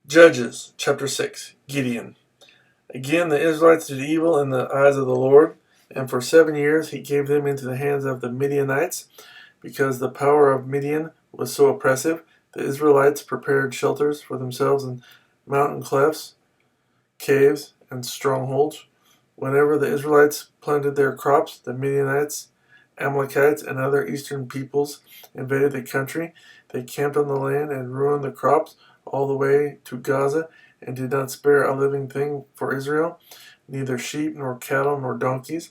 Judges chapter 6. Gideon. Again the Israelites did evil in the eyes of the Lord, and for 7 years he gave them into the hands of the Midianites. Because the power of Midian was so oppressive, the Israelites prepared shelters for themselves in mountain clefts, caves, and strongholds. Whenever the Israelites planted their crops, the Midianites, Amalekites, and other eastern peoples invaded the country. They camped on the land and ruined the crops all the way to Gaza, and did not spare a living thing for Israel, neither sheep nor cattle nor donkeys.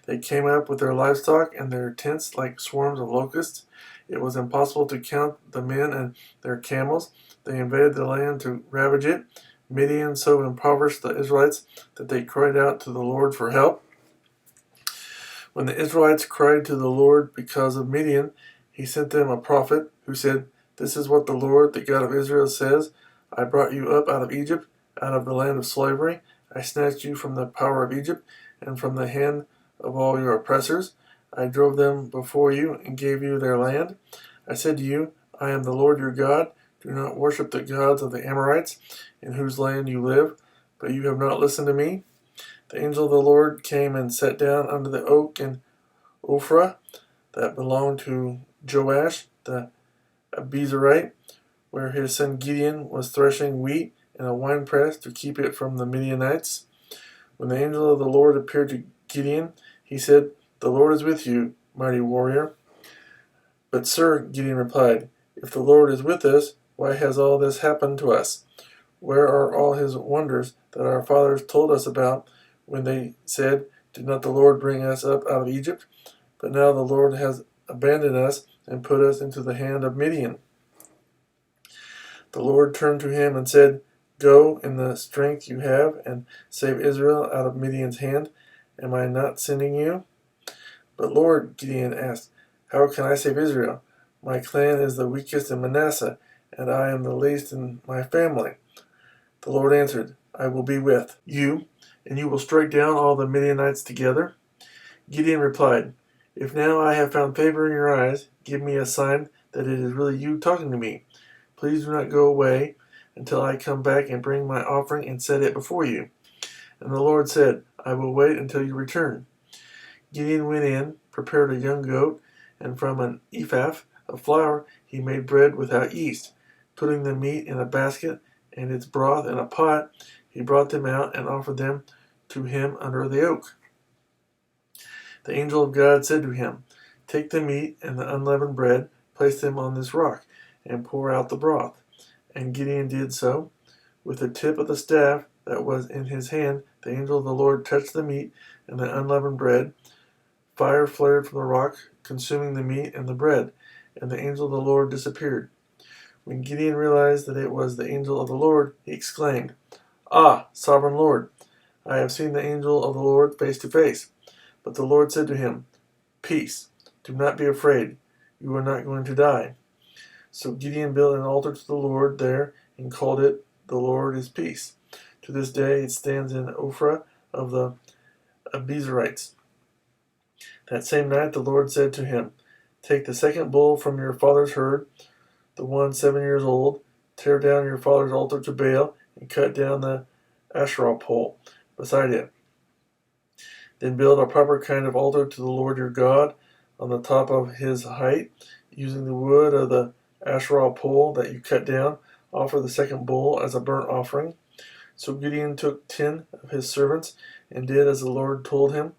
They came up with their livestock and their tents like swarms of locusts. It was impossible to count the men and their camels. They invaded the land to ravage it. Midian so impoverished the Israelites that they cried out to the Lord for help. When the Israelites cried to the Lord because of Midian, he sent them a prophet who said, "This is what the Lord, the God of Israel, says. I brought you up out of Egypt, out of the land of slavery. I snatched you from the power of Egypt and from the hand of all your oppressors. I drove them before you and gave you their land. I said to you, I am the Lord your God. Do not worship the gods of the Amorites, in whose land you live. But you have not listened to me." The angel of the Lord came and sat down under the oak in Ophrah that belonged to Joash the Abiezrite, where his son Gideon was threshing wheat in a winepress to keep it from the Midianites. When the angel of the Lord appeared to Gideon, he said, "The Lord is with you, mighty warrior." "But sir," Gideon replied, "if the Lord is with us, why has all this happened to us? Where are all his wonders that our fathers told us about when they said, 'Did not the Lord bring us up out of Egypt?' But now the Lord has abandoned us and put us into the hand of Midian." The Lord turned to him and said, "Go in the strength you have and save Israel out of Midian's hand. Am I not sending you?" "But Lord," Gideon asked, "how can I save Israel? My clan is the weakest in Manasseh, and I am the least in my family." The Lord answered, "I will be with you, and you will strike down all the Midianites together." Gideon replied, "If now I have found favor in your eyes, give me a sign that it is really you talking to me. Please do not go away until I come back and bring my offering and set it before you." And the Lord said, "I will wait until you return." Gideon went in, prepared a young goat, and from an ephah of flour he made bread without yeast. Putting the meat in a basket and its broth in a pot, he brought them out and offered them to him under the oak. The angel of God said to him, "Take the meat and the unleavened bread, place them on this rock, and pour out the broth." And Gideon did so. With the tip of the staff that was in his hand, the angel of the Lord touched the meat and the unleavened bread. Fire flared from the rock, consuming the meat and the bread, and the angel of the Lord disappeared. When Gideon realized that it was the angel of the Lord, he exclaimed, "Ah, sovereign Lord, I have seen the angel of the Lord face to face." But the Lord said to him, "Peace, do not be afraid, you are not going to die." So Gideon built an altar to the Lord there and called it, "The Lord is Peace." To this day it stands in Ophrah of the Abiezrites. That same night the Lord said to him, "Take the second bull from your father's herd, the one 7 years old, tear down your father's altar to Baal, and cut down the Asherah pole beside it. Then build a proper kind of altar to the Lord your God on the top of his height, using the wood of the Asherah pole that you cut down. Offer the second bull as a burnt offering." So Gideon took 10 of his servants and did as the Lord told him.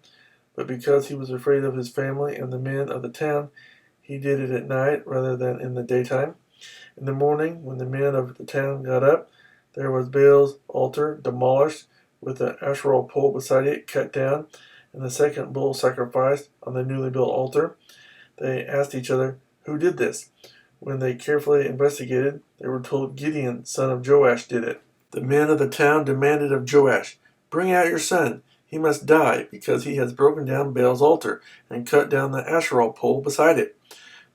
But because he was afraid of his family and the men of the town, he did it at night rather than in the daytime. In the morning, when the men of the town got up, there was Baal's altar demolished, with the Asherah pole beside it cut down, and the second bull sacrificed on the newly built altar. They asked each other, "Who did this?" When they carefully investigated, they were told Gideon, son of Joash, did it. The men of the town demanded of Joash, "Bring out your son. He must die, because he has broken down Baal's altar and cut down the Asherah pole beside it."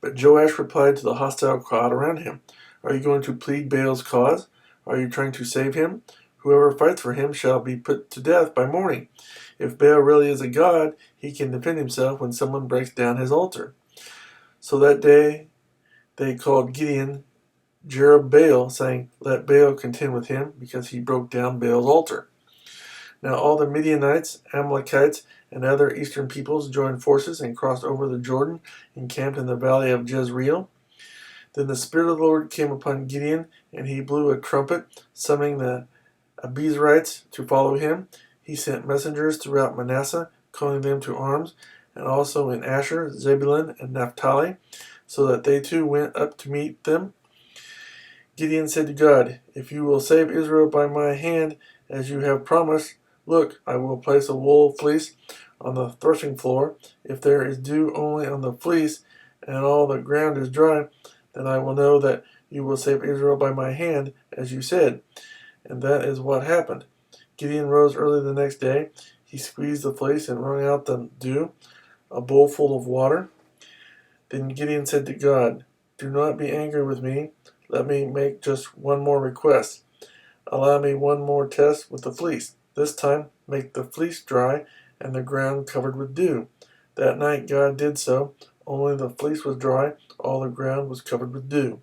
But Joash replied to the hostile crowd around him, "Are you going to plead Baal's cause? Are you trying to save him? Whoever fights for him shall be put to death by morning. If Baal really is a god, he can defend himself when someone breaks down his altar." So that day they called Gideon Jerubbaal, saying, "Let Baal contend with him, because he broke down Baal's altar." Now all the Midianites, Amalekites, and other eastern peoples joined forces and crossed over the Jordan, encamped in the valley of Jezreel. Then the Spirit of the Lord came upon Gideon, and he blew a trumpet, summoning the Abiezrites to follow him. He sent messengers throughout Manasseh, calling them to arms, and also in Asher, Zebulun, and Naphtali, so that they too went up to meet them. Gideon said to God, "If you will save Israel by my hand, as you have promised, look, I will place a wool fleece on the threshing floor. If there is dew only on the fleece, and all the ground is dry, then I will know that you will save Israel by my hand, as you said." And that is what happened. Gideon rose early the next day. He squeezed the fleece and wrung out the dew, a bowl full of water. Then Gideon said to God, "Do not be angry with me. Let me make just one more request. Allow me one more test with the fleece. This time, make the fleece dry and the ground covered with dew." That night God did so. Only the fleece was dry, all the ground was covered with dew.